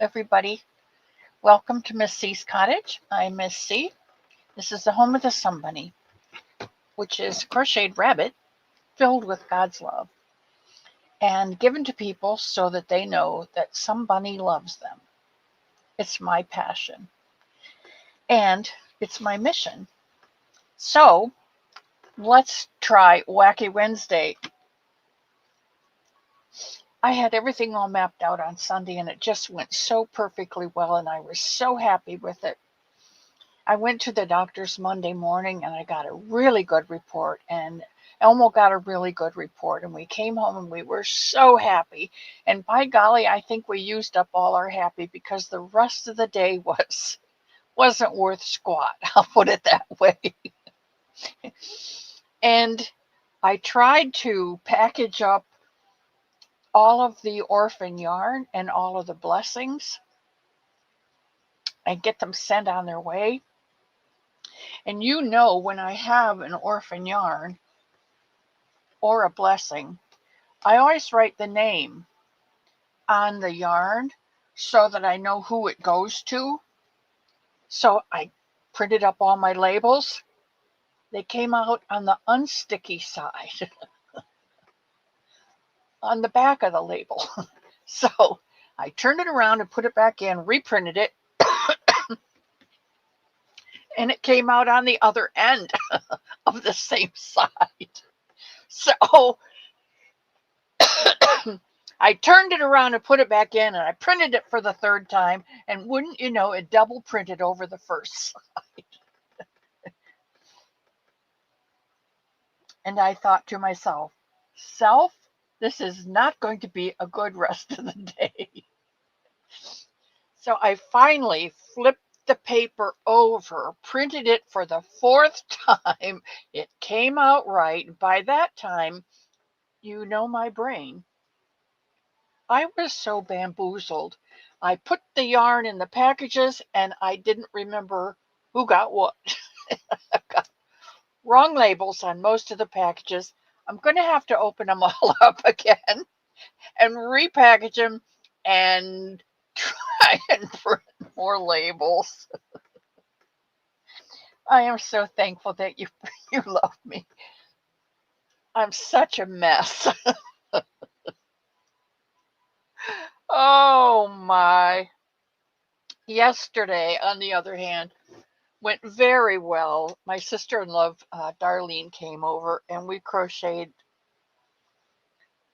everybody. Welcome to Miss C's Cottage. I'm Miss C. This is the home of the Sun Bunny, which is a crocheted rabbit filled with God's love and given to people so that they know that some bunny loves them. It's my passion and it's my mission. So let's try Wacky Wednesday. I had everything all mapped out on Sunday and it just went so perfectly well and I was so happy with it. I went to the doctor's Monday morning and I got a really good report, and Elmo got a really good report, and we came home and we were so happy. And by golly, I think we used up all our happy because the rest of the day wasn't worth squat. I'll put it that way. And I tried to package up all of the orphan yarn and all of the blessings and get them sent on their way. And when I have an orphan yarn or a blessing, I always write the name on the yarn so that I know who it goes to. So I printed up all my labels. They came out on the unsticky side, on the back of the label. So I turned it around and put it back in, reprinted it, and it came out on the other end of the same side. So I turned it around and put it back in, and I printed it for the third time, and wouldn't you know, it double printed over the first side. And I thought to myself, this is not going to be a good rest of the day. So I finally flipped the paper over, printed it for the fourth time. It came out right. By that time, my brain. I was so bamboozled. I put the yarn in the packages and I didn't remember who got what. I got wrong labels on most of the packages. I'm going to have to open them all up again and repackage them and try and print more labels. I am so thankful that you love me. I'm such a mess. Oh my. Yesterday, on the other hand, went very well. My sister-in-law, Darlene, came over and we crocheted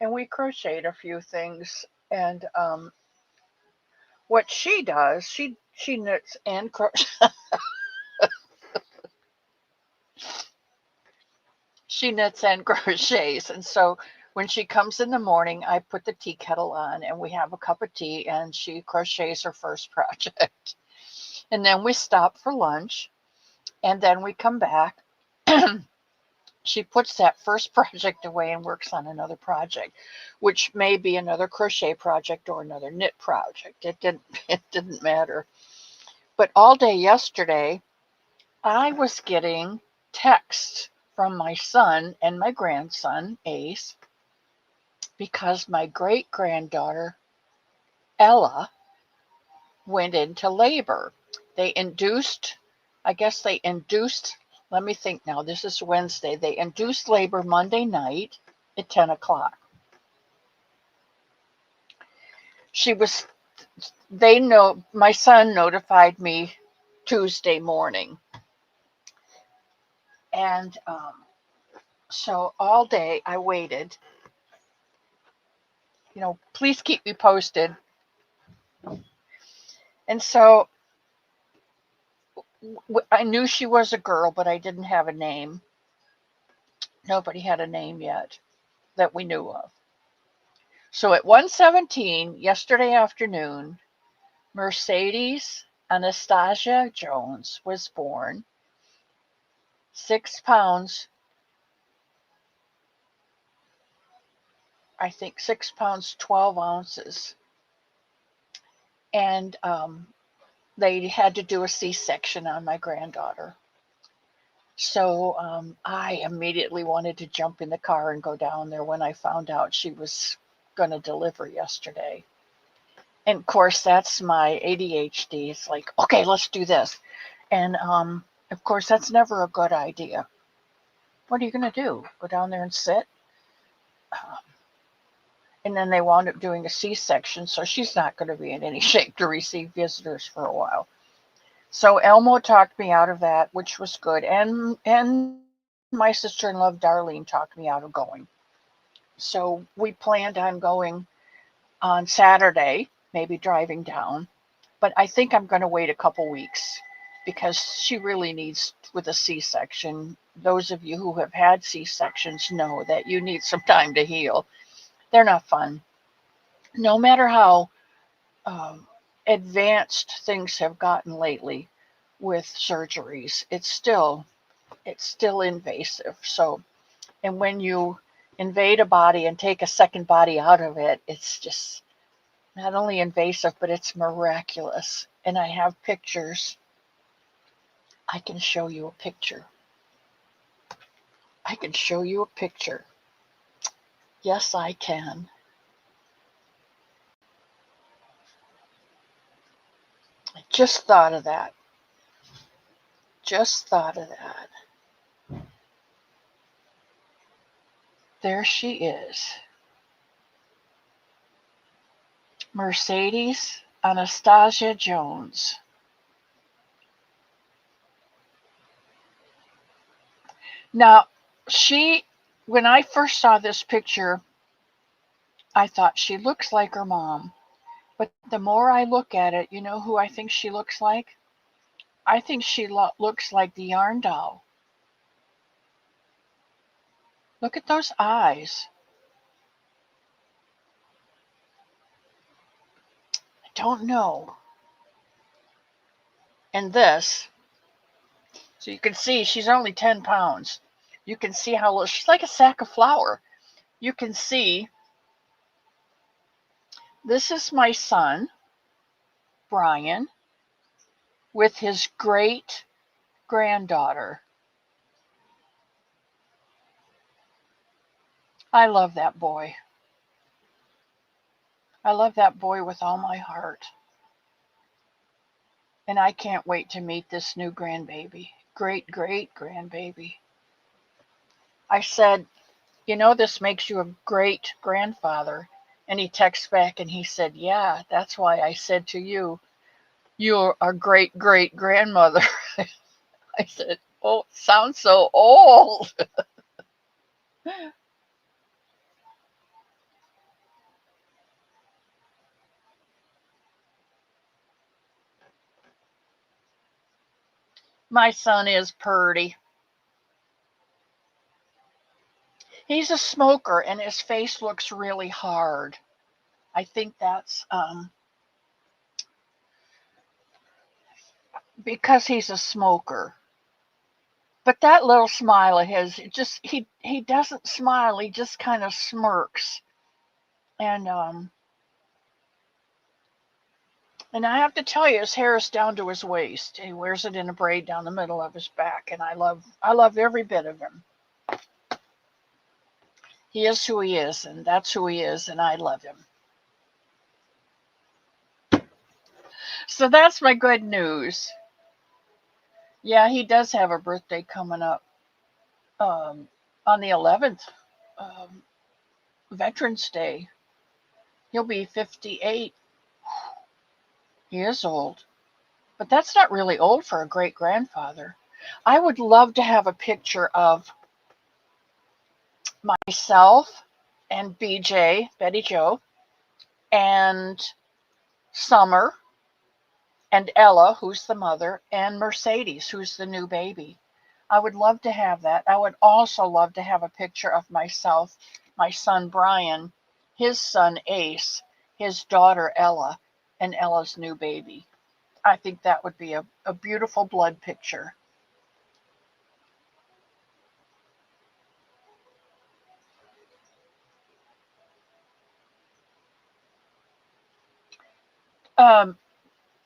a few things. And what she does, she knits and she knits and crochets. And so when she comes in the morning, I put the tea kettle on and we have a cup of tea and she crochets her first project. And then we stop for lunch and then we come back. She puts that first project away and works on another project, which may be another crochet project or another knit project. It didn't matter. But all day yesterday, I was getting texts from my son and my grandson, Ace, because my great-granddaughter, Ella, went into labor. Let me think now, this is Wednesday. They induced labor Monday night at 10 o'clock. My son notified me Tuesday morning. And so all day I waited. Please keep me posted. And so I knew she was a girl, but I didn't have a name. Nobody had a name yet that we knew of. So at 1:17 yesterday afternoon, Mercedes Anastasia Jones was born. 6 pounds, I think 6 pounds, 12 ounces. And they had to do a C-section on my granddaughter. So I immediately wanted to jump in the car and go down there when I found out she was going to deliver yesterday. And of course, that's my ADHD. It's like, okay, let's do this. And of course, that's never a good idea. What are you going to do? Go down there and sit? Um, and then they wound up doing a C-section, so she's not going to be in any shape to receive visitors for a while. So Elmo talked me out of that, which was good. And my sister-in-law Darlene talked me out of going. So we planned on going on Saturday, maybe driving down. But I think I'm going to wait a couple weeks because she really needs, with a C-section, those of you who have had C-sections know that you need some time to heal. They're not fun. No matter how um, advanced things have gotten lately with surgeries, it's still invasive. So, and when you invade a body and take a second body out of it, it's just not only invasive, but it's miraculous. And I have pictures. I can show you a picture. I can show you a picture. Yes, I can. I just thought of that. Just thought of that. There she is. Mercedes Anastasia Jones. Now, when I first saw this picture, I thought she looks like her mom. But the more I look at it, you know who I think she looks like? I think she looks like the yarn doll. Look at those eyes. I don't know. And this, so you can see she's only 10 pounds. You can see how little, she's like a sack of flour. You can see, this is my son, Brian, with his great granddaughter. I love that boy. I love that boy with all my heart. And I can't wait to meet this new grandbaby, great grandbaby. I said, this makes you a great grandfather. And he texts back and he said, yeah, that's why I said to you, you're a great grandmother. I said, oh, it sounds so old. My son is purty. He's a smoker and his face looks really hard. I think that's because he's a smoker. But that little smile of his, he doesn't smile. He just kind of smirks. And and I have to tell you, his hair is down to his waist. He wears it in a braid down the middle of his back, and I love every bit of him. He is who he is, and that's who he is, and I love him. So that's my good news. Yeah, he does have a birthday coming up on the 11th, um, Veterans Day. He'll be 58. He is old, but that's not really old for a great grandfather. I would love to have a picture of myself and BJ, Betty Joe, and Summer, and Ella, who's the mother, and Mercedes, who's the new baby. I would love to have that. I would also love to have a picture of myself, my son Brian, his son Ace, his daughter Ella, and Ella's new baby. I think that would be a beautiful blood picture. Um,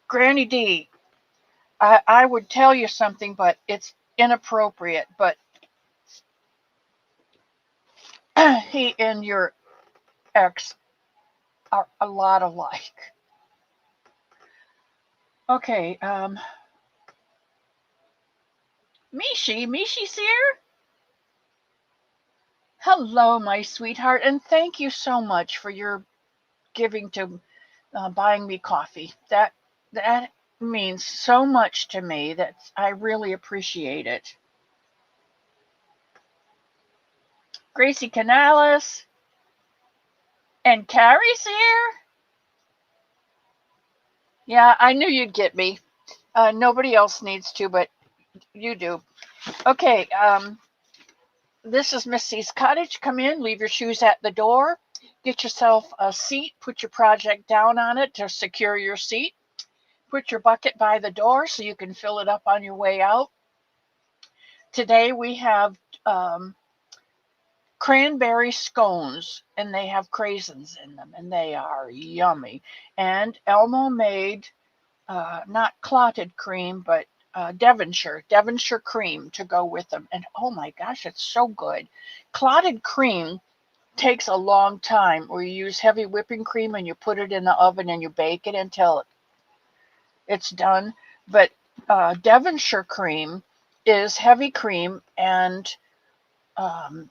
Granny D, I would tell you something, but it's inappropriate. But he and your ex are a lot alike. Okay, Mishy's here. Hello, my sweetheart, and thank you so much for your giving to buying me coffee. That means so much to me. That I really appreciate it. Gracie Canales and Carrie's here. Yeah, I knew you'd get me. Nobody else needs to, but you do. Okay, this is Miss C's cottage. Come in, leave your shoes at the door, get yourself a seat, put your project down on it to secure your seat. Put your bucket by the door so you can fill it up on your way out. Today we have cranberry scones, and they have craisins in them, and they are yummy. And Elmo made not clotted cream, but Devonshire cream to go with them. And oh my gosh, it's so good. Clotted cream takes a long time, where you use heavy whipping cream and you put it in the oven and you bake it until it's done. But Devonshire cream is heavy cream and um,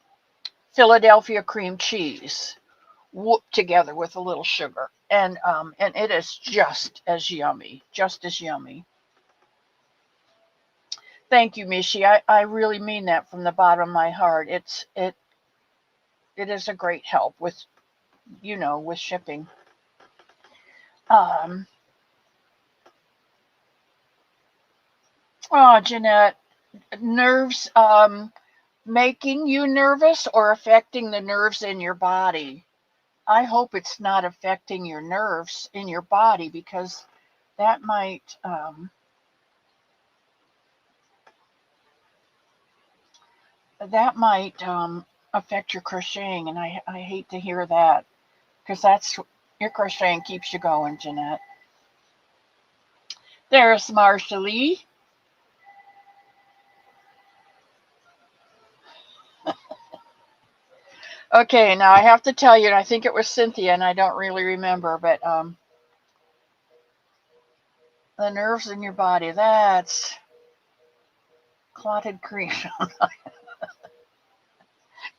Philadelphia cream cheese whooped together with a little sugar, and it is just as yummy, just as yummy. Thank you, Mishi. I really mean that from the bottom of my heart. It is a great help with with shipping. Um, oh, Jeanette, nerves making you nervous or affecting the nerves in your body? I hope it's not affecting your nerves in your body, because that might that might affect your crocheting, and I hate to hear that, because that's your crocheting keeps you going, Jeanette. There's Marsha Lee. Okay, now I have to tell you, and I think it was Cynthia, and I don't really remember, but the nerves in your body, that's clotted cream.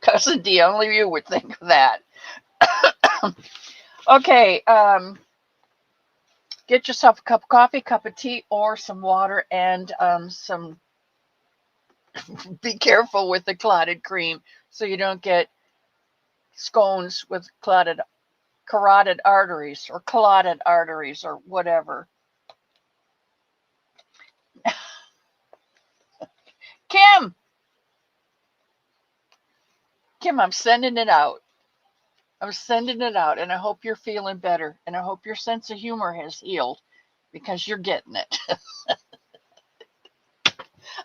Cousin D, only you would think of that. Okay, get yourself a cup of coffee, cup of tea, or some water, and some. Be careful with the clotted cream so you don't get scones with carotid arteries or whatever. Kim, Kim, I'm sending it out. I'm sending it out, and I hope you're feeling better, and I hope your sense of humor has healed, because you're getting it.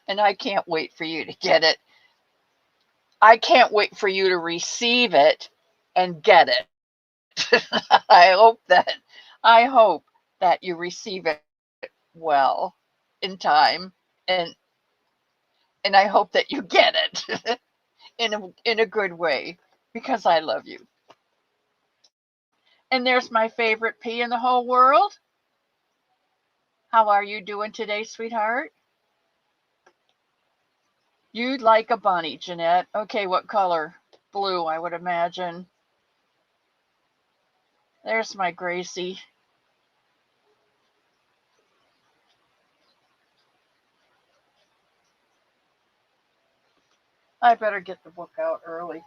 And I can't wait for you to get it. I can't wait for you to receive it and get it. I hope that I hope that you receive it well in time, and and I hope that you get it in a good way, because I love you. And there's my favorite pea in the whole world. How are you doing today, sweetheart? You'd like a bunny, Jeanette. Okay, what color? Blue, I would imagine. There's my Gracie. I better get the book out early,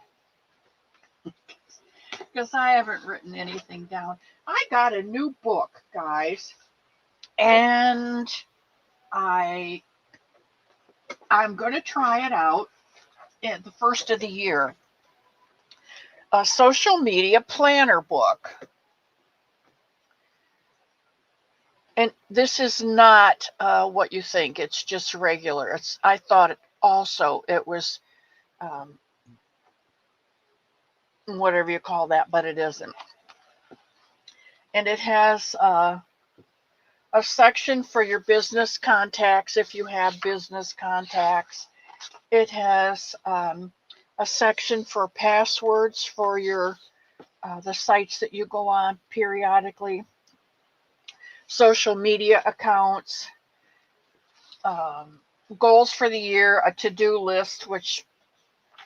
because I haven't written anything down. I got a new book, guys, and I I'm going to try it out in the first of the year. A social media planner book. And this is not what you think. It's just regular. I thought it was um, whatever you call that, but it isn't. And it has a section for your business contacts, if you have business contacts. It has a section for passwords for your the sites that you go on periodically. social media accounts, goals for the year, a to-do list, which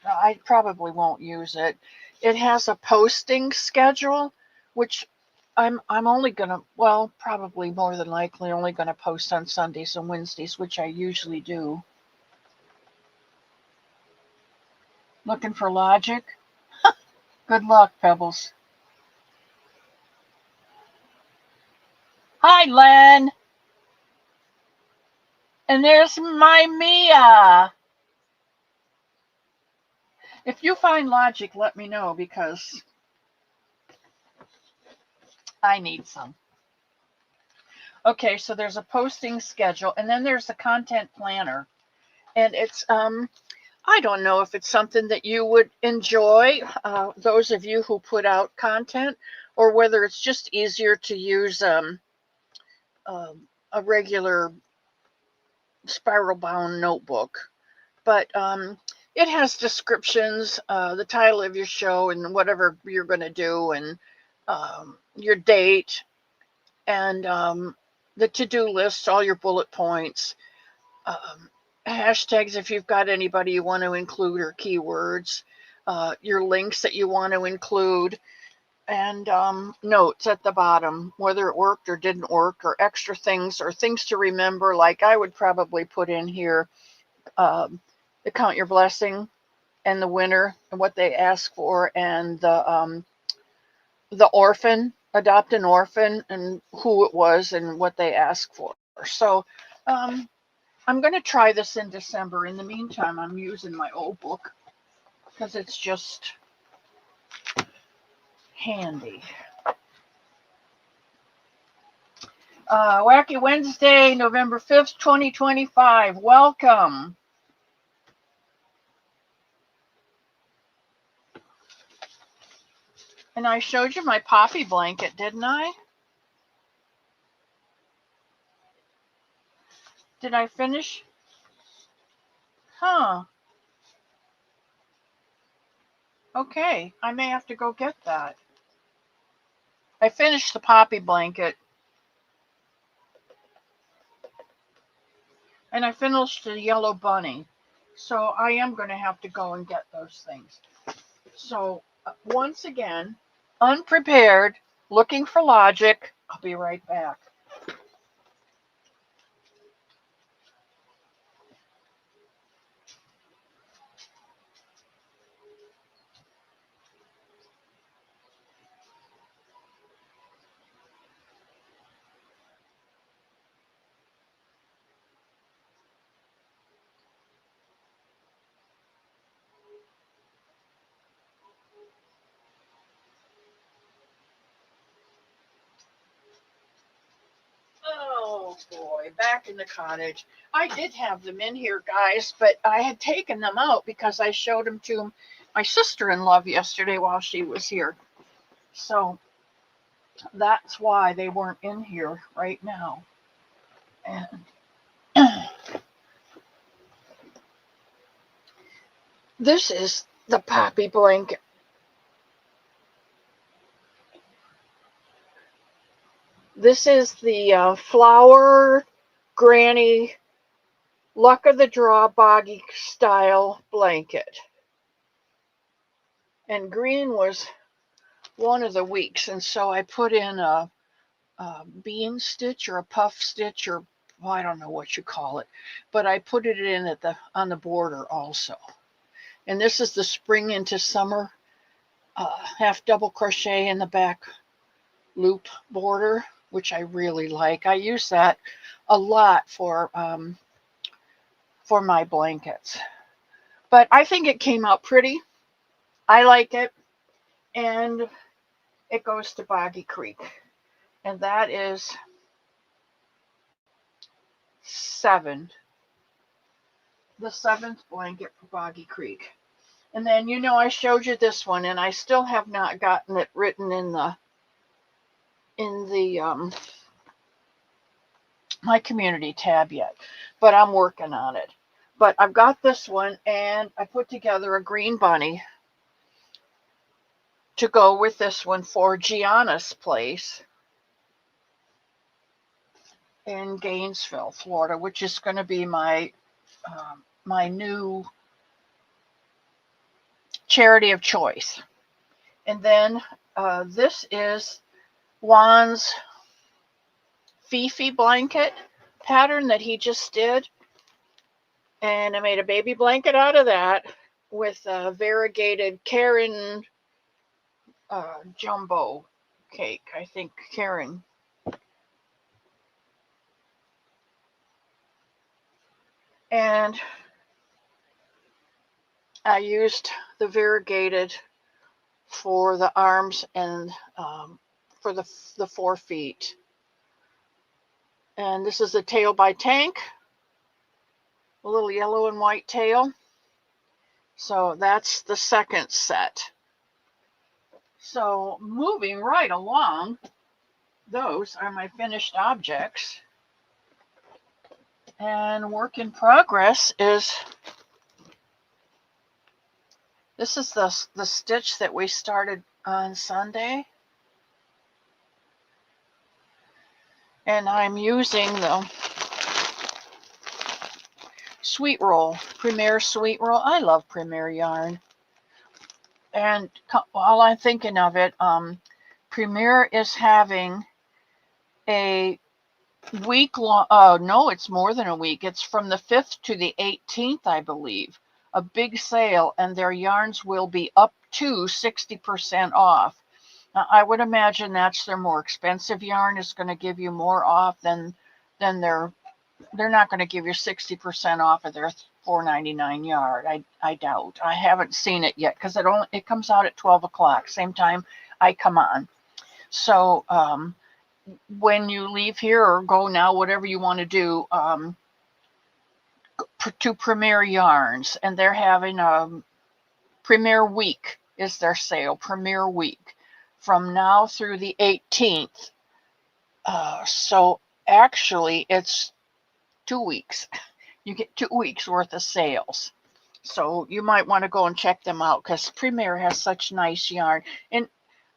I probably won't use it. It has a posting schedule, which I'm only gonna, well, probably more than likely only gonna post on Sundays and Wednesdays, which I usually do. Looking for logic? Good luck, Pebbles. Hi, Len. And there's my Mia. If you find logic, let me know because I need some. Okay, so there's a posting schedule, and then there's a content planner. And it's I don't know if it's something that you would enjoy, those of you who put out content, or whether it's just easier to use a regular spiral bound notebook. But it has descriptions, the title of your show, and whatever you're going to do, and your date, and the to-do list, all your bullet points, hashtags if you've got anybody you want to include, or keywords, your links that you want to include, and notes at the bottom, whether it worked or didn't work, or extra things, or things to remember. Like I would probably put in here the count your blessing, and the winner, and what they ask for, and the orphan, adopt an orphan, and who it was and what they asked for. So I'm going to try this in December. In the meantime, I'm using my old book because it's just handy. Wacky Wednesday, November 5th, 2025. Welcome. And I showed you my poppy blanket, didn't I? Did I finish? Huh. Okay, I may have to go get that. I finished the poppy blanket. And I finished the yellow bunny. So I am going to have to go and get those things. So once again, unprepared, looking for logic. I'll be right back. Oh boy, back in the cottage. I did have them in here, guys, but I had taken them out because I showed them to my sister-in-law yesterday while she was here. So that's why they weren't in here right now. And this is the poppy blanket. This is the flower granny luck of the draw boggy style blanket. And green was one of the weeks, and so I put in a bean stitch or a puff stitch, or well, I don't know what you call it, but I put it in at on the border also. And this is the spring into summer half double crochet in the back loop border, which I really like. I use that a lot for my blankets. But I think it came out pretty. I like it. And it goes to Boggy Creek. And that is 7. The 7th blanket for Boggy Creek. And then, you know, I showed you this one, and I still have not gotten it written in the my community tab yet, but I'm working on it. But I've got this one, and I put together a green bunny to go with this one for Gianna's place. in Gainesville, Florida, which is going to be my my new charity of choice. And then this is Juan's Fifi blanket pattern that he just did. And I made a baby blanket out of that with a variegated Karen jumbo cake. I think Karen. And I used the variegated for the arms and for the 4 feet. And this is the tail by Tank, a little yellow and white tail. So that's the second set. So moving right along, those are my finished objects. And work in progress is, this is the stitch that we started on Sunday. And I'm using the Sweet Roll, Premier Sweet Roll. I love Premier yarn. And while I'm thinking of it, Premier is having a week long, no, it's more than a week. It's from the 5th to the 18th, I believe. A big sale, and their yarns will be up to 60% off. Now, I would imagine that's their more expensive yarn is going to give you more off than they're not going to give you 60% off of their $4.99 yard. I doubt. I haven't seen it yet because it comes out at 12 o'clock, same time I come on. So when you leave here or go now, whatever you want to do, to Premier Yarns, and they're having a Premier Week is their sale, Premier Week, from now through the 18th. So actually, it's 2 weeks. You get 2 weeks worth of sales. So you might want to go and check them out because Premier has such nice yarn. And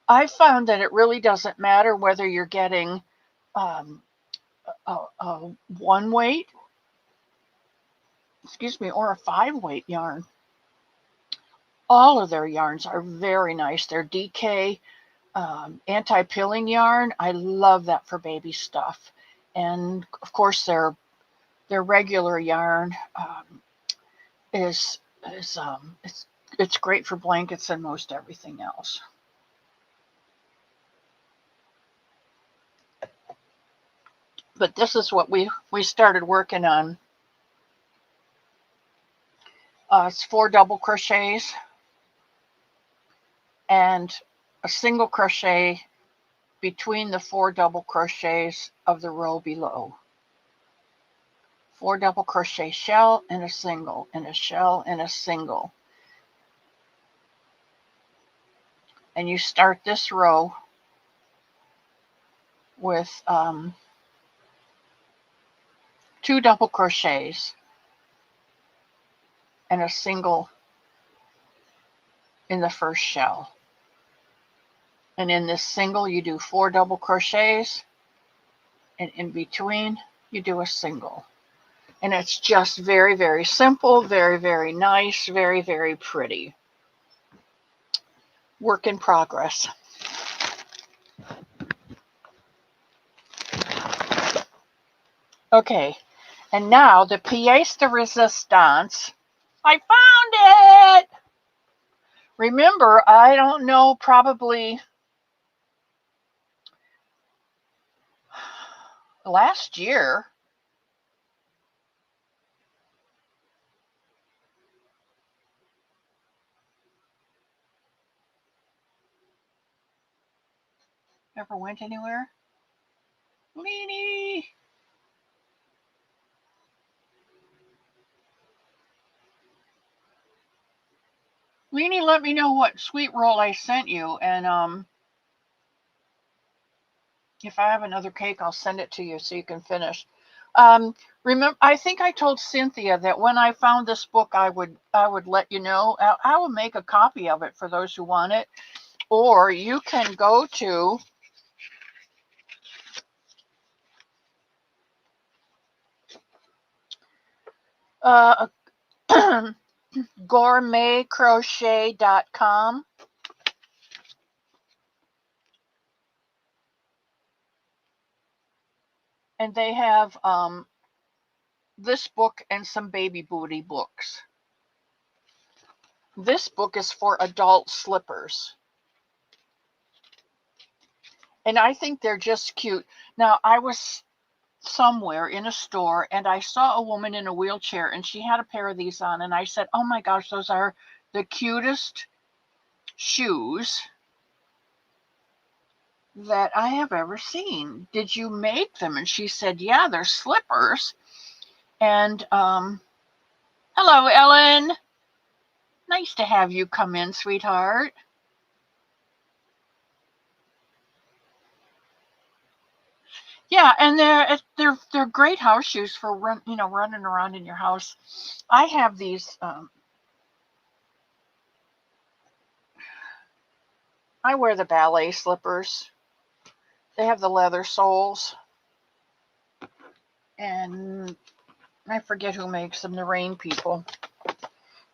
I found that it really doesn't matter whether you're getting a 1 weight, or a 5 weight yarn. All of their yarns are very nice. They're DK anti-pilling yarn. I love that for baby stuff. And of course, their regular yarn it's great for blankets and most everything else. But this is what we started working on. It's 4 double crochets and a single crochet between the 4 double crochets of the row below. 4 double crochet shell and a single, and a shell and a single. And you start this row with 2 double crochets and a single in the first shell. And in this single, you do 4 double crochets, and in between, you do a single. And it's just very, very simple, very, very nice, very, very pretty. Work in progress. Okay, and now the pièce de résistance. I found it! Remember, I don't know, probably last year, ever went anywhere? Leanie! Leanie, let me know what sweet roll I sent you, and if I have another cake, I'll send it to you so you can finish. Remember, I think I told Cynthia that when I found this book, I would let you know. I will make a copy of it for those who want it, or you can go to Uh, gourmetcrochet.com. And they have this book and some baby booty books. This book is for adult slippers. And I think they're just cute. Now, I was somewhere in a store and I saw a woman in a wheelchair and she had a pair of these on. And I said, oh my gosh, those are the cutest shoes that I have ever seen. Did you make them? And she said, yeah, they're slippers. And hello, Ellen. Nice to have you come in, sweetheart. Yeah, and they're great house shoes for running around in your house. I have these. I wear the ballet slippers. They have the leather soles, and I forget who makes them. The Rain people,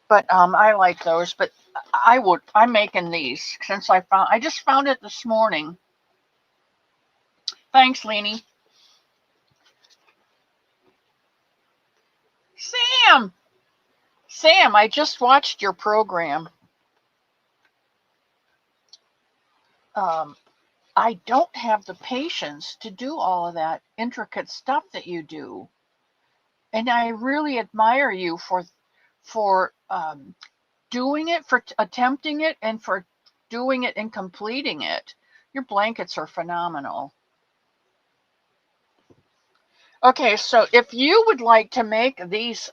but I like those. But I'm making these since I just found it this morning. Thanks, Leanie. Sam, I just watched your program. I don't have the patience to do all of that intricate stuff that you do. And I really admire you for doing it, for attempting it, and for doing it and completing it. Your blankets are phenomenal. Okay, so if you would like to make these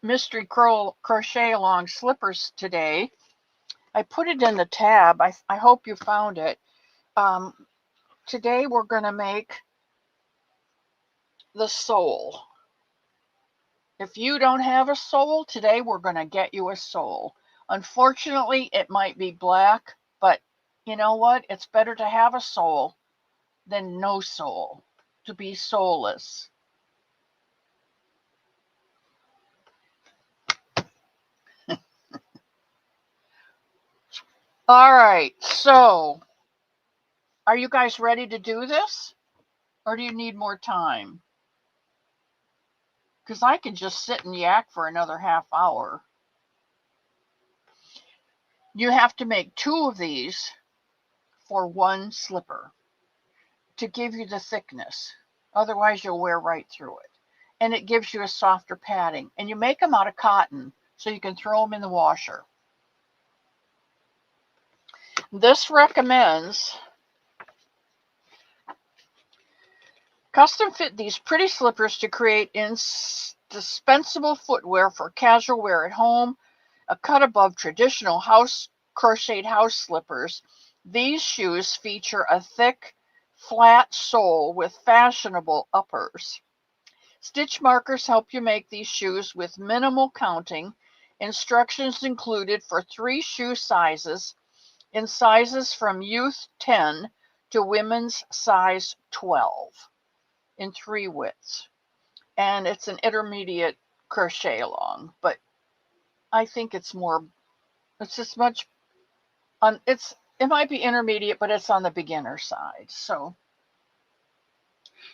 mystery crochet along slippers today, I put it in the tab. I hope you found it. Today we're going to make the sole. If you don't have a sole, today we're going to get you a sole. Unfortunately, it might be black, but you know what? It's better to have a sole than no sole, to be soulless. All right, so are you guys ready to do this? Or do you need more time? Because I can just sit and yak for another half hour. You have to make 2 of these for 1 slipper to give you the thickness. Otherwise, you'll wear right through it. And it gives you a softer padding. And you make them out of cotton so you can throw them in the washer. This recommends custom fit these pretty slippers to create indispensable footwear for casual wear at home, a cut above traditional crocheted house slippers. These shoes feature a thick, flat sole with fashionable uppers. Stitch markers help you make these shoes with minimal counting. Instructions included for 3 shoe sizes, in sizes from youth 10 to women's size 12, in 3 widths. And it's an intermediate crochet along, but I think it's just much it might be intermediate, but it's on the beginner side. So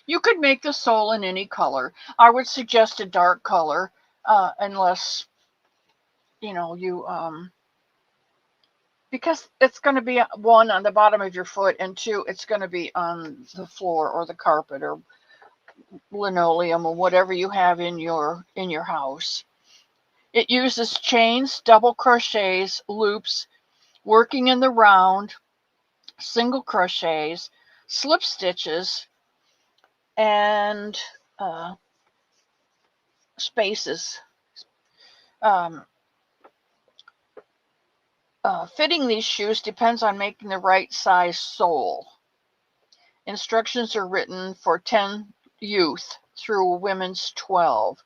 you could make the sole in any color. I would suggest a dark color, unless you because it's going to be 1 on the bottom of your foot, and 2, it's going to be on the floor or the carpet or linoleum or whatever you have in your house. It uses chains, double crochets, loops, working in the round, single crochets, slip stitches, and spaces. Fitting these shoes depends on making the right size sole. Instructions are written for 10 youth through women's 12.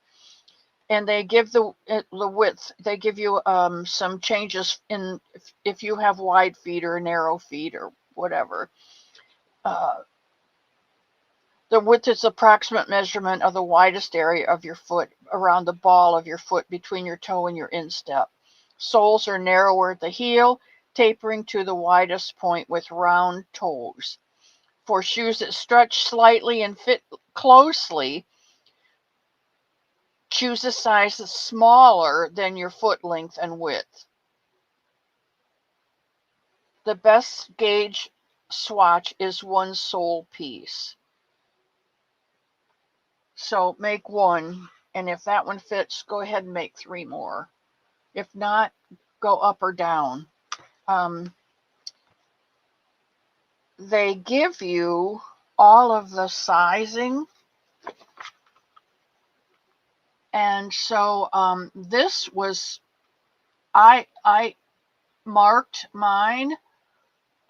And they give the width. They give you some changes in if you have wide feet or narrow feet or whatever. The width is the approximate measurement of the widest area of your foot around the ball of your foot between your toe and your instep. Soles are narrower at the heel, tapering to the widest point with round toes. For shoes that stretch slightly and fit closely, choose a size that's smaller than your foot length and width. The best gauge swatch is one sole piece. So make one, and if that one fits, go ahead and make 3 more. If not, go up or down. They give you all of the sizing, and so this was, I marked mine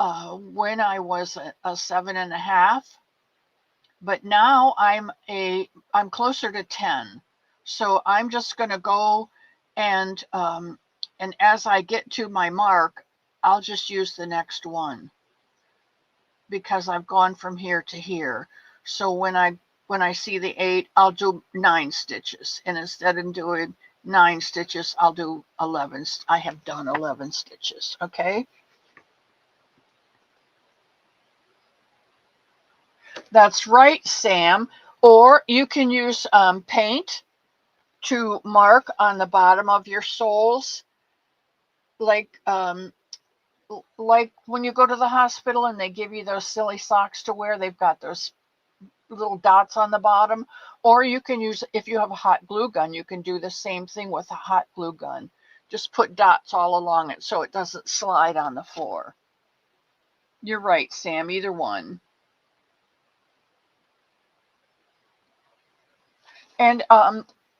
when I was a 7.5, but now I'm closer to 10. So I'm just going to go and as I get to my mark, I'll just use the next one because I've gone from here to here. So when I see the 8, I'll do 9 stitches, and instead of doing 9 stitches, I'll do 11. I have done 11 stitches. Okay. That's right, Sam. Or you can use paint to mark on the bottom of your soles, like when you go to the hospital and they give you those silly socks to wear. They've got those little dots on the bottom. Or you can use, if you have a hot glue gun, you can do the same thing with a hot glue gun. Just put dots all along it so it doesn't slide on the floor. You're right, Sam. Either one. And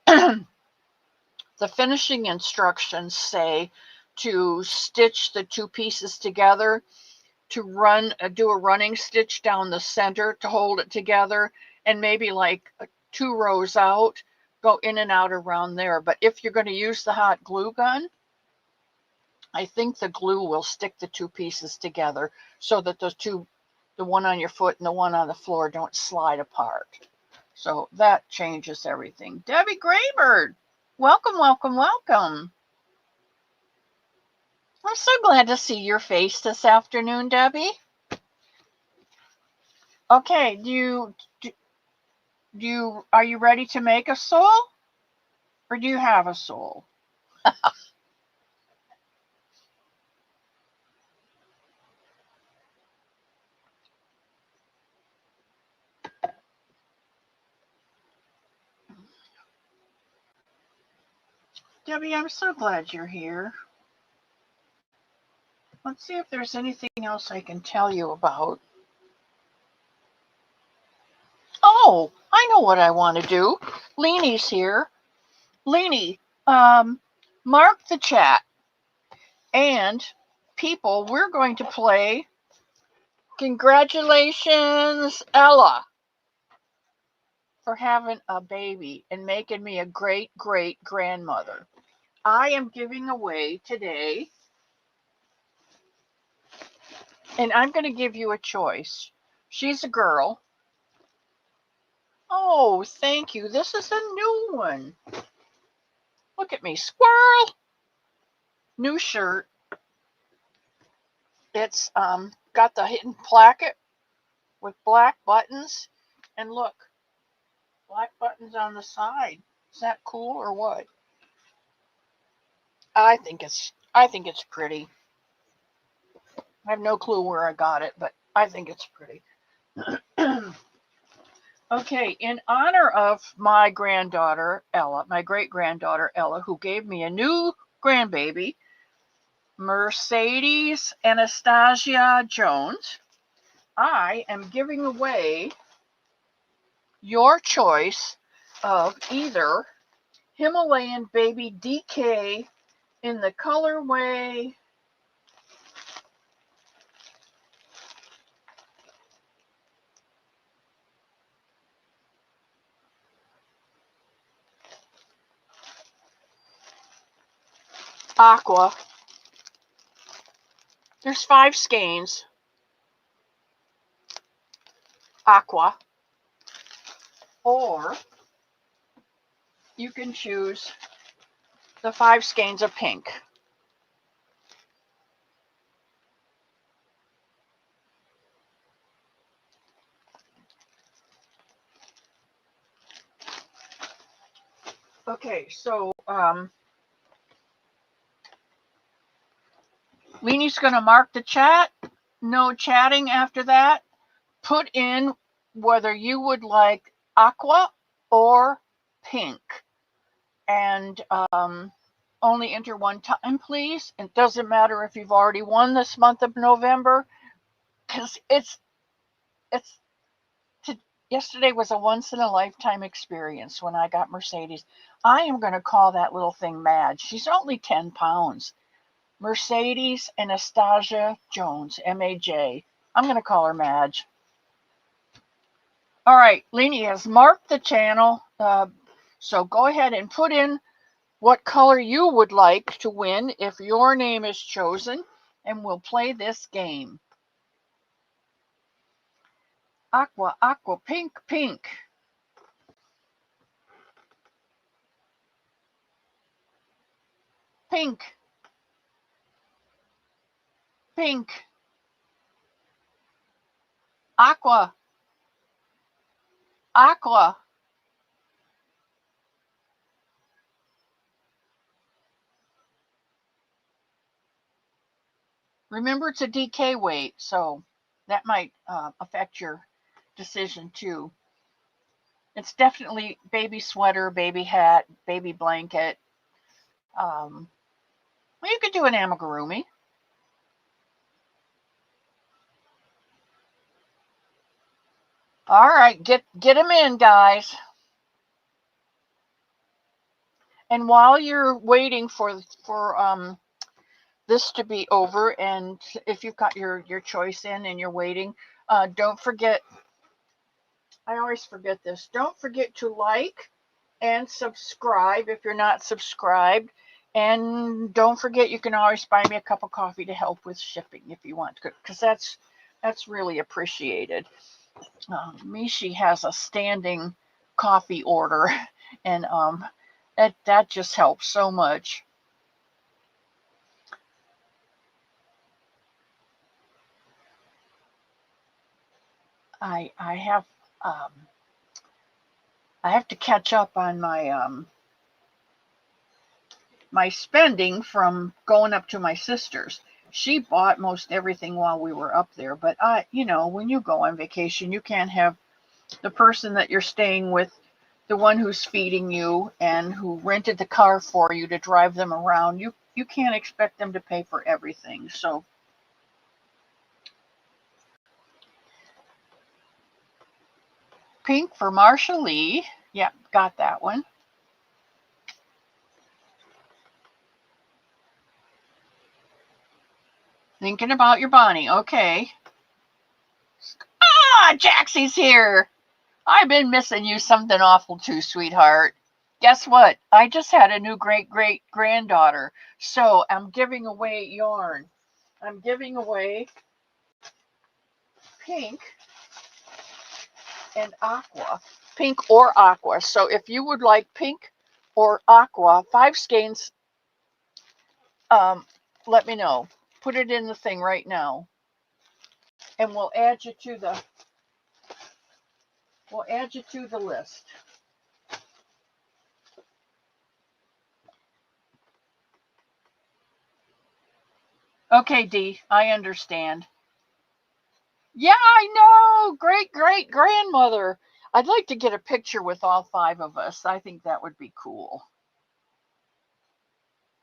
the finishing instructions say to stitch the 2 pieces together, to do a running stitch down the center to hold it together, and maybe like 2 rows out, go in and out around there. But if you're going to use the hot glue gun, I think the glue will stick the 2 pieces together so that the one on your foot and the one on the floor, don't slide apart. So that changes everything. Debbie Graybird, welcome, welcome, welcome. I'm so glad to see your face this afternoon, Debbie. Okay, are you ready to make a soul? Or do you have a soul? Debbie, I'm so glad you're here. Let's see if there's anything else I can tell you about. Oh, I know what I want to do. Leanie's here. Leanie, mark the chat. And people, we're going to play Congratulations, Ella, for having a baby and making me a great, great grandmother. I am giving away today, and I'm going to give you a choice. She's a girl. Oh, thank you. This is a new one. Look at me, squirrel. New shirt. It's got the hidden placket with black buttons, and look, black buttons on the side. Is that cool or what? I think it's pretty. I have no clue where I got it, but I think it's pretty. Okay, in honor of my granddaughter, Ella, my great-granddaughter, Ella, who gave me a new grandbaby, Mercedes Anastasia Jones, I am giving away your choice of either Himalayan Baby DK in the colorway Aqua. There's 5 skeins. Aqua. or you can choose the 5 skeins of pink. Okay, so Leanie's going to mark the chat. No chatting after that. Put in whether you would like aqua or pink. And only enter one time, please. It doesn't matter if you've already won this month of November, because yesterday was a once in a lifetime experience when I got Mercedes. I am going to call that little thing Madge. She's only 10 pounds. Mercedes Anastasia Jones, M-A-J. I'm going to call her Madge. All right, Leanie has marked the channel. So go ahead and put in what color you would like to win if your name is chosen, and we'll play this game. Aqua, aqua, pink, pink. Pink. Pink. Aqua. Aqua. Remember, it's a DK weight, so that might affect your decision too. It's definitely baby sweater, baby hat, baby blanket. Well, you could do an amigurumi. All right, get them in, guys. And while you're waiting for this to be over, and if you've got your choice in and you're waiting, don't forget, I always forget this, don't forget to like and subscribe if you're not subscribed. And don't forget, you can always buy me a cup of coffee to help with shipping if you want to, because that's really appreciated. Mishi has a standing coffee order, and that just helps so much. I have to catch up on my my spending from going up to my sister's. She bought most everything while we were up there, but when you go on vacation, you can't have the person that you're staying with, the one who's feeding you and who rented the car for you to drive them around. You can't expect them to pay for everything. So pink for Marsha Lee. Yeah, got that one. Thinking about your Bonnie. Okay. Jaxie's here. I've been missing you something awful too, sweetheart. Guess what? I just had a new great-great-granddaughter. So I'm giving away yarn. I'm giving away pink and aqua. Pink or aqua. So if you would like pink or aqua, 5 skeins, let me know. Put it in the thing right now. And we'll add you to the list. Okay, Dee, I understand. Yeah, I know. Great-great-grandmother. I'd like to get a picture with all 5 of us. I think that would be cool.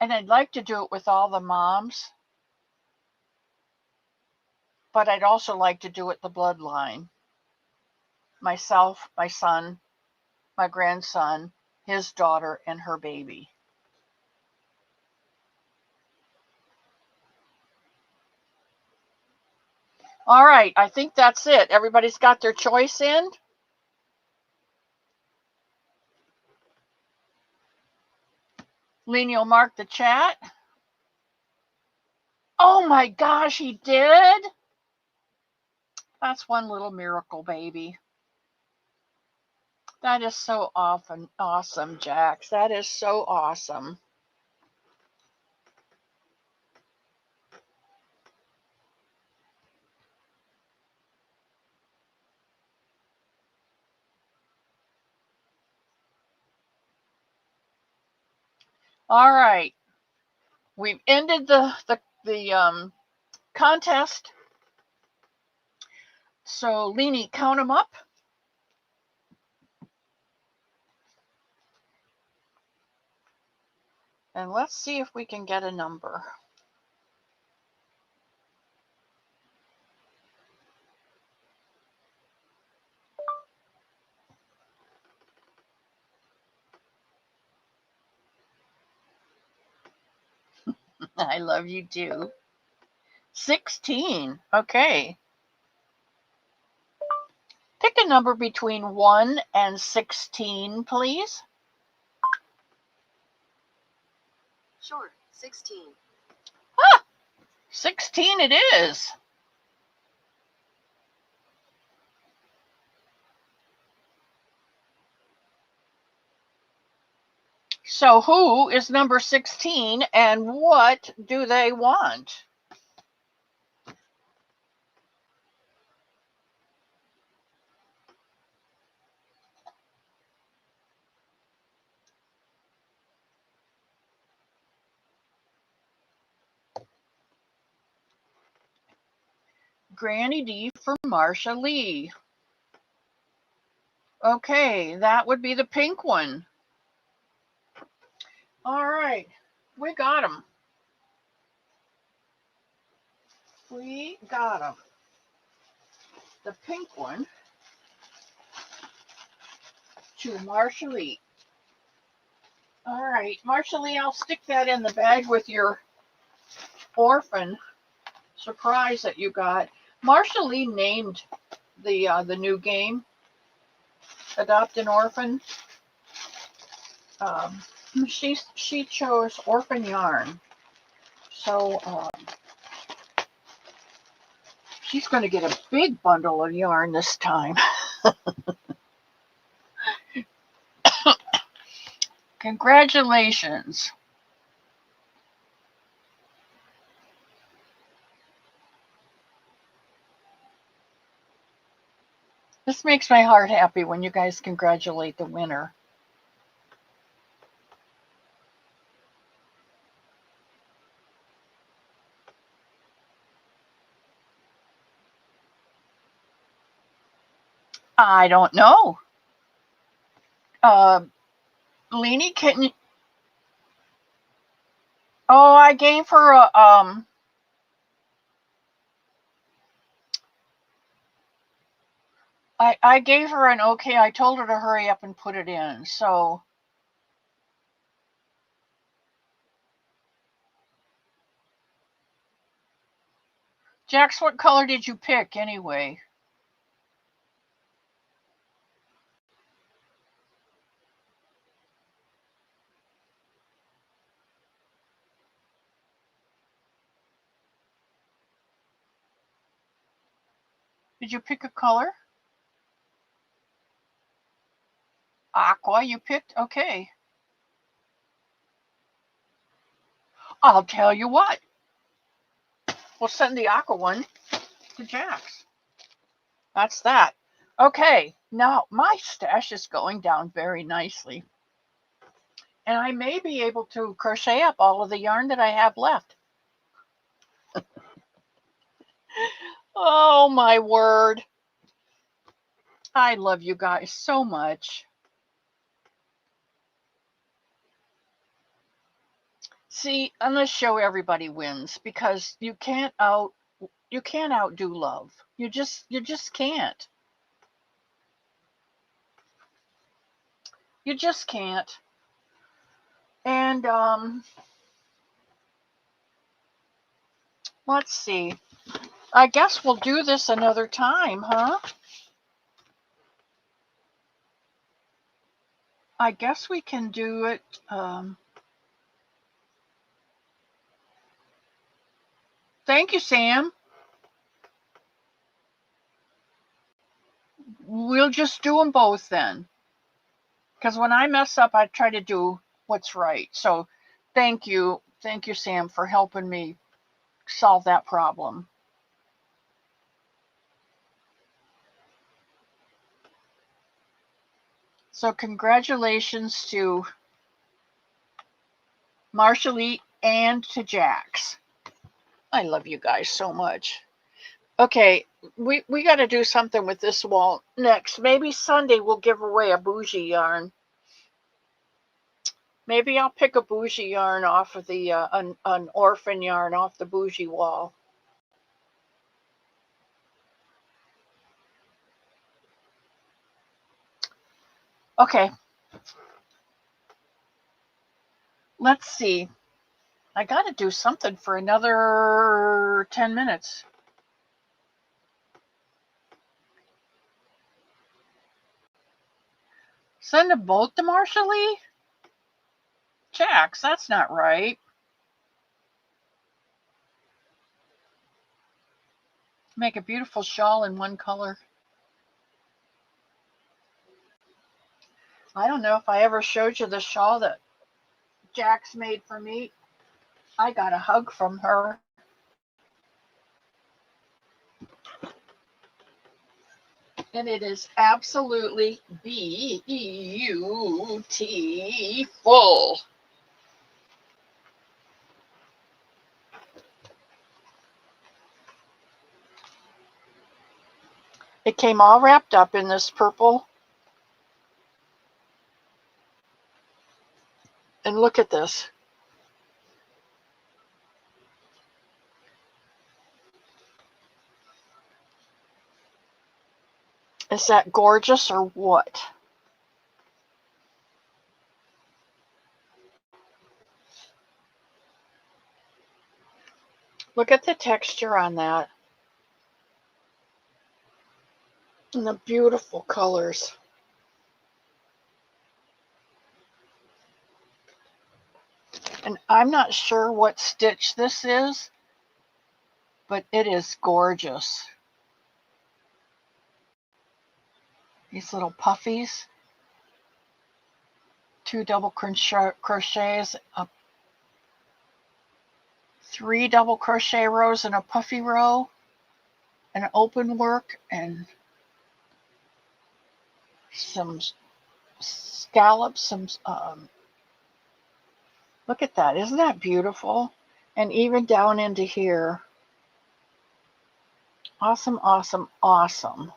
And I'd like to do it with all the moms. But I'd also like to do it the bloodline. Myself, my son, my grandson, his daughter, and her baby. All right, I think that's it. Everybody's got their choice in? Leanie will mark the chat. Oh my gosh, he did? That's one little miracle, baby. That is so awesome, Jax. That is so awesome. All right. We've ended the contest. So, Leanie, count them up. And let's see if we can get a number. I love you too. 16. Okay. Pick a number between 1 and 16, please. Sure, 16. Ah, 16 it is. So who is number 16 and what do they want? Granny D for Marsha Lee. Okay, that would be the pink one. All right, we got them. We got them. The pink one to Marsha Lee. All right, Marsha Lee, I'll stick that in the bag with your orphan surprise that you got. Marsha Lee named the new game, Adopt an Orphan. She chose Orphan Yarn, so she's going to get a big bundle of yarn this time. Congratulations. This makes my heart happy when you guys congratulate the winner. I don't know. Leanie, can you? Oh, I gave her a I gave her an okay. I told her to hurry up and put it in. So Jax, what color did you pick anyway? Did you pick a color? Aqua, you picked? Okay. I'll tell you what. We'll send the aqua one to Jax. That's that. Okay, now my stash is going down very nicely. And I may be able to crochet up all of the yarn that I have left. Oh, my word. I love you guys so much. See, on this show everybody wins because you can't outdo love. You just can't. You just can't. And let's see. I guess we'll do this another time, huh? I guess we can do it. Thank you, Sam. We'll just do them both then. Because when I mess up, I try to do what's right. So thank you, Sam, for helping me solve that problem. So congratulations to Marshall and to Jax. I love you guys so much. Okay, we got to do something with this wall next. Maybe Sunday we'll give away a bougie yarn. Maybe I'll pick a bougie yarn off of the an orphan yarn off the bougie wall. Okay. Let's see. I got to do something for another 10 minutes. Send a boat to Marshall Lee? Jax, that's not right. Make a beautiful shawl in one color. I don't know if I ever showed you the shawl that Jax made for me. I got a hug from her. And it is absolutely beautiful. It came all wrapped up in this purple. And look at this. Is that gorgeous or what? Look at the texture on that. And the beautiful colors. And I'm not sure what stitch this is, but it is gorgeous. These little puffies. 2 double crochets, 3 double crochet rows in a puffy row, an open work, and some scallops, look at that. Isn't that beautiful? And even down into here. Awesome, awesome, awesome.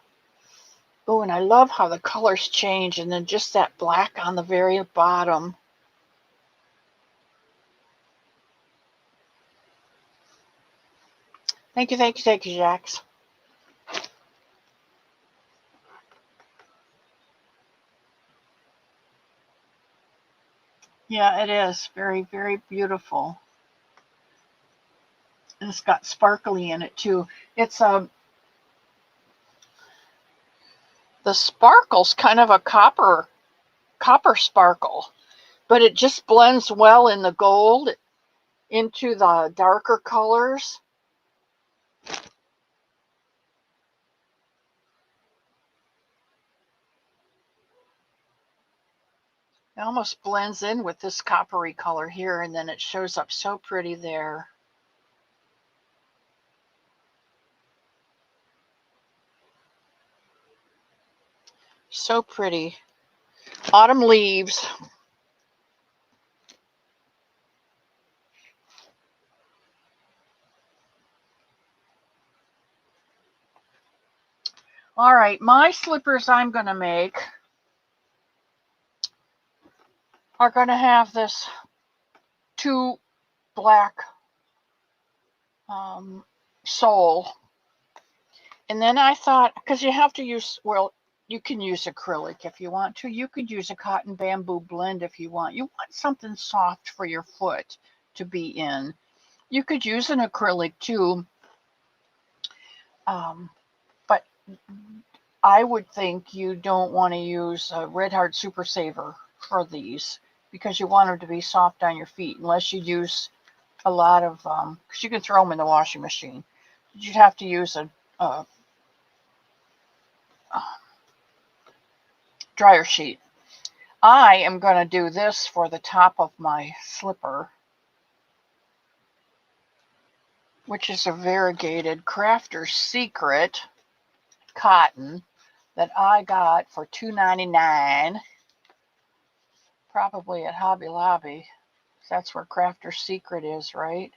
Oh, and I love how the colors change, and then just that black on the very bottom. Thank you, Jax. Yeah, it is very, very beautiful. And it's got sparkly in it too. It's the sparkle's kind of a copper sparkle, but it just blends well in the gold into the darker colors. It almost blends in with this coppery color here, and then it shows up so pretty there. So pretty. Autumn leaves. All right, my slippers I'm going to make are going to have this 2 black sole. And then I thought, because you have to use, well, you can use acrylic if you want to. You could use a cotton bamboo blend if you want. You want something soft for your foot to be in. You could use an acrylic too. But I would think you don't want to use a Red Heart Super Saver for these, because you want them to be soft on your feet, unless you use a lot of, because you can throw them in the washing machine. You'd have to use a dryer sheet. I am going to do this for the top of my slipper, which is a variegated Crafter's Secret cotton that I got for $2.99, probably at Hobby Lobby. That's where Crafter's Secret is, right?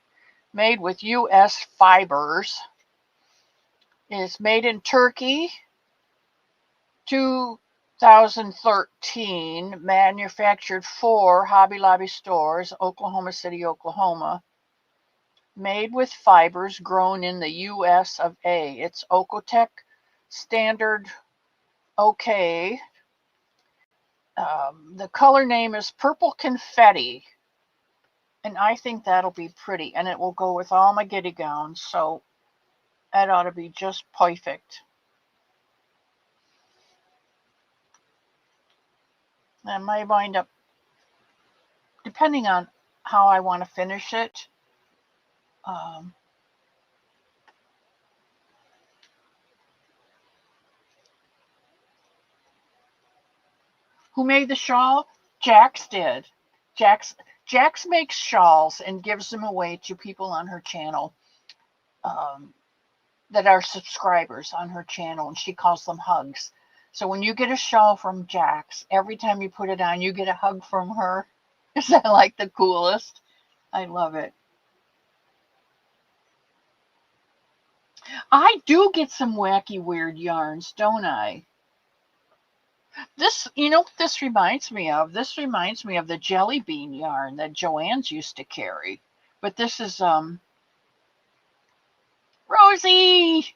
Made with U.S. fibers. It's made in Turkey. 2013, manufactured for Hobby Lobby stores, Oklahoma City, Oklahoma. Made with fibers grown in the U.S. of A. It's Ocotech standard OK. The color name is Purple Confetti. And I think that'll be pretty. And it will go with all my giddy gowns. So that ought to be just perfect. I might wind up, depending on how I want to finish it, who made the shawl? Jax did. Jax makes shawls and gives them away to people on her channel that are subscribers on her channel, and she calls them hugs. So when you get a shawl from Jax, every time you put it on, you get a hug from her. Is that like the coolest? I love it. I do get some wacky weird yarns, don't I? This, you know what this reminds me of? This reminds me of the jelly bean yarn that Joann's used to carry. But this is Rosie!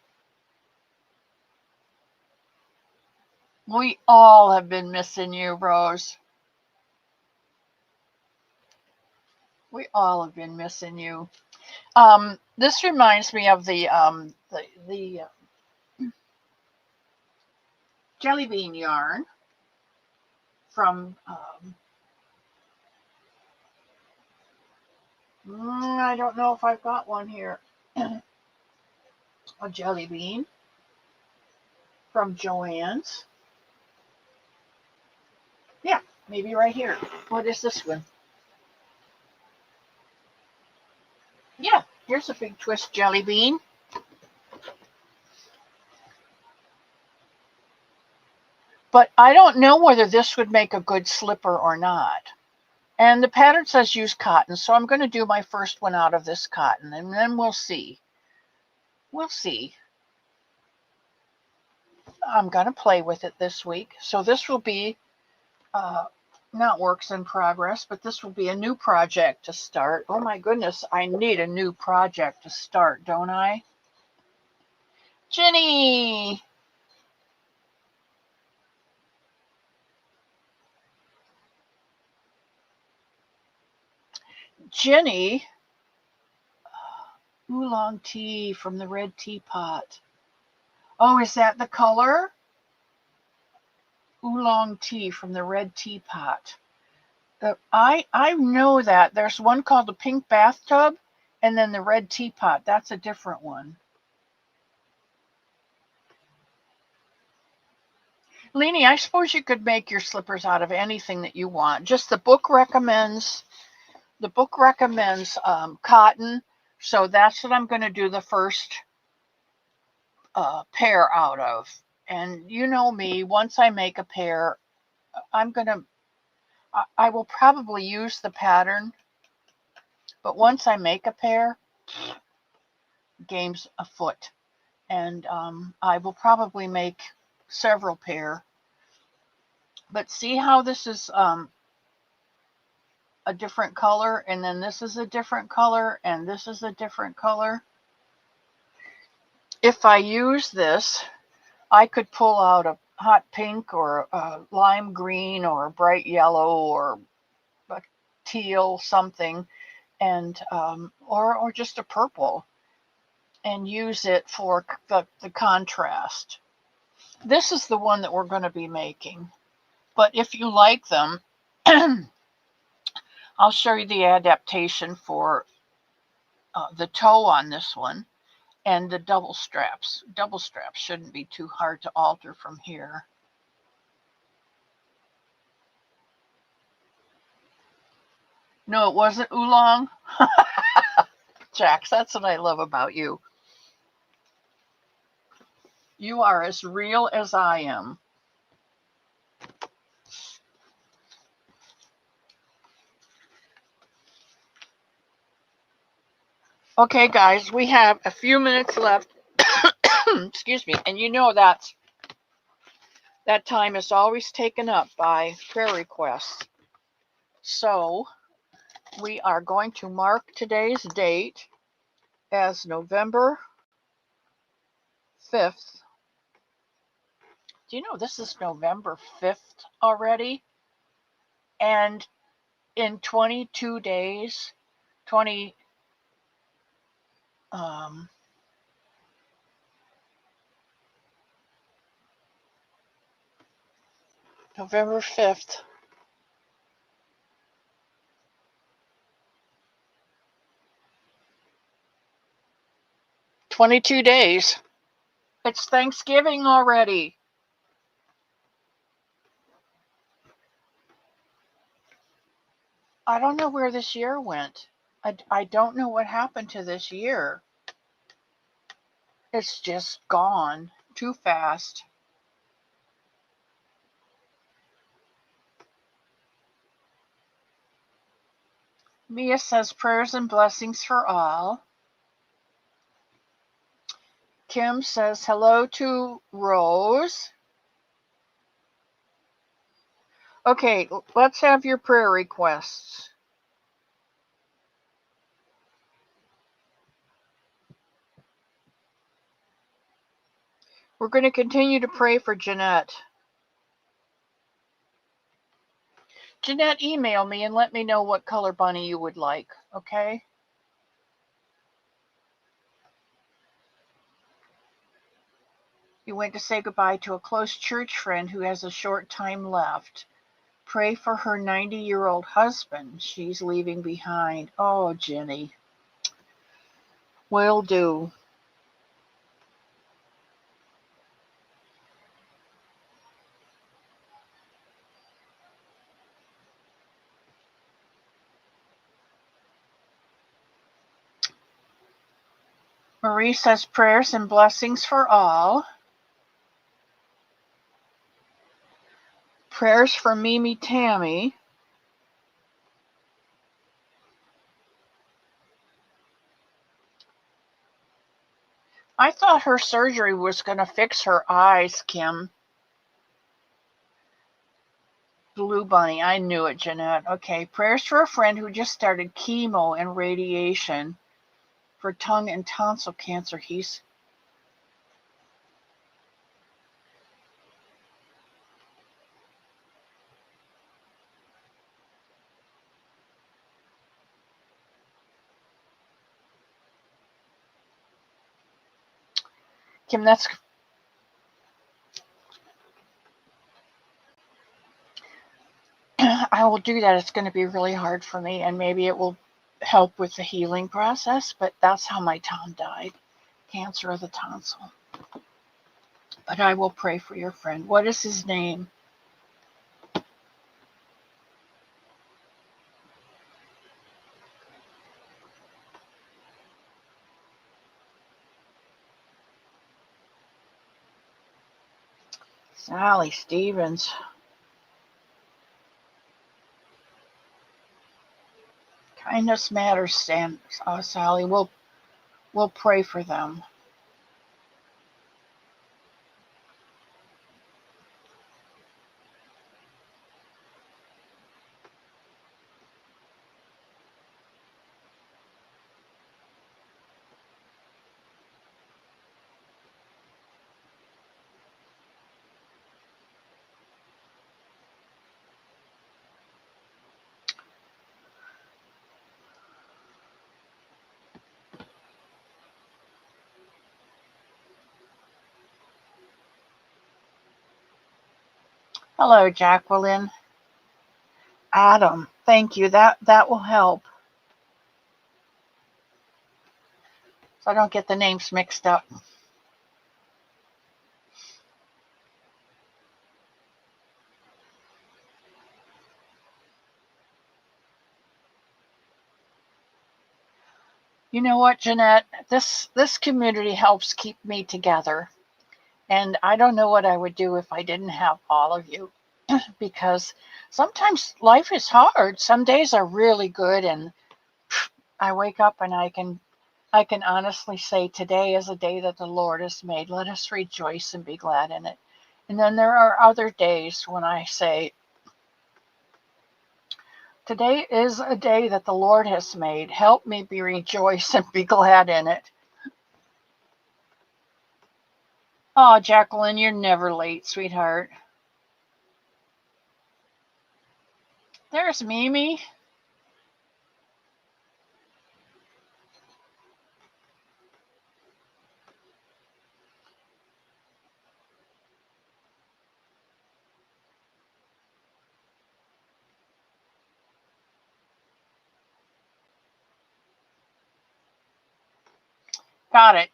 We all have been missing you, Rose. We all have been missing you. This reminds me of the jelly bean yarn from I don't know if I've got one here. A jelly bean from Joann's. Yeah, maybe right here. What is this one? Yeah, here's a big twist jelly bean. But I don't know whether this would make a good slipper or not. And the pattern says use cotton, so I'm going to do my first one out of this cotton, and then we'll see. We'll see. I'm going to play with it this week. So this will be not works in progress, but this will be a new project to start. Oh my goodness, I need a new project to start, don't I? Jenny! Jenny, oolong tea from the red teapot. Oh, is that the color? Oolong tea from the red teapot. I know that. There's one called the pink bathtub, and then the red teapot. That's a different one. Leanie, I suppose you could make your slippers out of anything that you want. Just the book recommends cotton, so that's what I'm going to do the first pair out of. And you know me, once I make a pair, I will probably use the pattern, but once I make a pair, game's afoot. And I will probably make several pair. But see how this is a different color, and then this is a different color, and this is a different color. If I use this, I could pull out a hot pink or a lime green or a bright yellow or a teal something, and or just a purple, and use it for the contrast. This is the one that we're going to be making. But if you like them, I'll show you the adaptation for the toe on this one and the double straps. Double straps shouldn't be too hard to alter from here. No, it wasn't oolong. Jax, that's what I love about you. You are as real as I am. Okay, guys, we have a few minutes left. Excuse me. And you know that time is always taken up by prayer requests. So we are going to mark today's date as November 5th. Do you know this is November 5th already? And in 22 days, 20, November 5th, 22 days. It's Thanksgiving already. I don't know where this year went. I don't know what happened to this year. It's just gone too fast. Mia says prayers and blessings for all. Kim says hello to Rose. Okay, let's have your prayer requests. We're going to continue to pray for Jeanette. Jeanette, email me and let me know what color bunny you would like, okay? You went to say goodbye to a close church friend who has a short time left. Pray for her 90-year-old husband she's leaving behind. Oh, Jenny. Will do. Marie says prayers and blessings for all. Prayers for Mimi Tammy. I thought her surgery was going to fix her eyes, Kim. Blue Bunny, I knew it, Jeanette. Okay, prayers for a friend who just started chemo and radiation for tongue and tonsil cancer. Kim, that's... I will do that. It's going to be really hard for me, and maybe it will help with the healing process, but that's how my Tom died. Cancer of the tonsil. But I will pray for your friend. What is his name? Sally Stevens. Kindness matters, Sally. We'll pray for them. Hello, Jacqueline. Adam, thank you. That will help. So I don't get the names mixed up. You know what, Jeanette? This community helps keep me together. And I don't know what I would do if I didn't have all of you. Because sometimes life is hard. Some days are really good, and I wake up and I can honestly say today is a day that the Lord has made. Let us rejoice and be glad in it. And then there are other days when I say, today is a day that the Lord has made. Help me be rejoice and be glad in it. Oh, Jacqueline, you're never late, sweetheart. There's Mimi. Got it.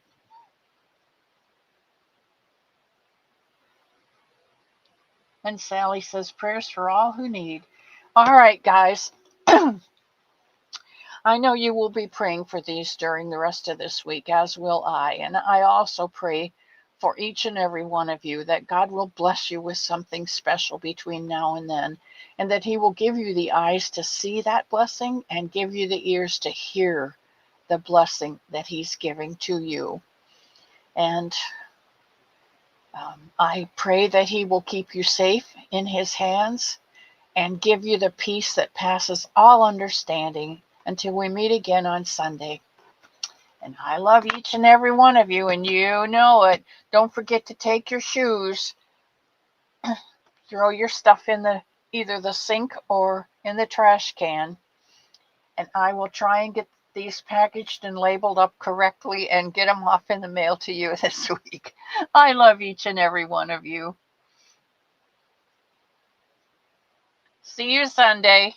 And Sally says prayers for all who need. All right, guys. I know you will be praying for these during the rest of this week, as will I. And I also pray for each and every one of you that God will bless you with something special between now and then, and that He will give you the eyes to see that blessing and give you the ears to hear the blessing that He's giving to you. And I pray that He will keep you safe in His hands and give you the peace that passes all understanding until we meet again on Sunday. And I love each and every one of you, and you know it. Don't forget to take your shoes, throw your stuff in either the sink or in the trash can, and I will try and get these packaged and labeled up correctly and get them off in the mail to you this week. I love each and every one of you. See you Sunday.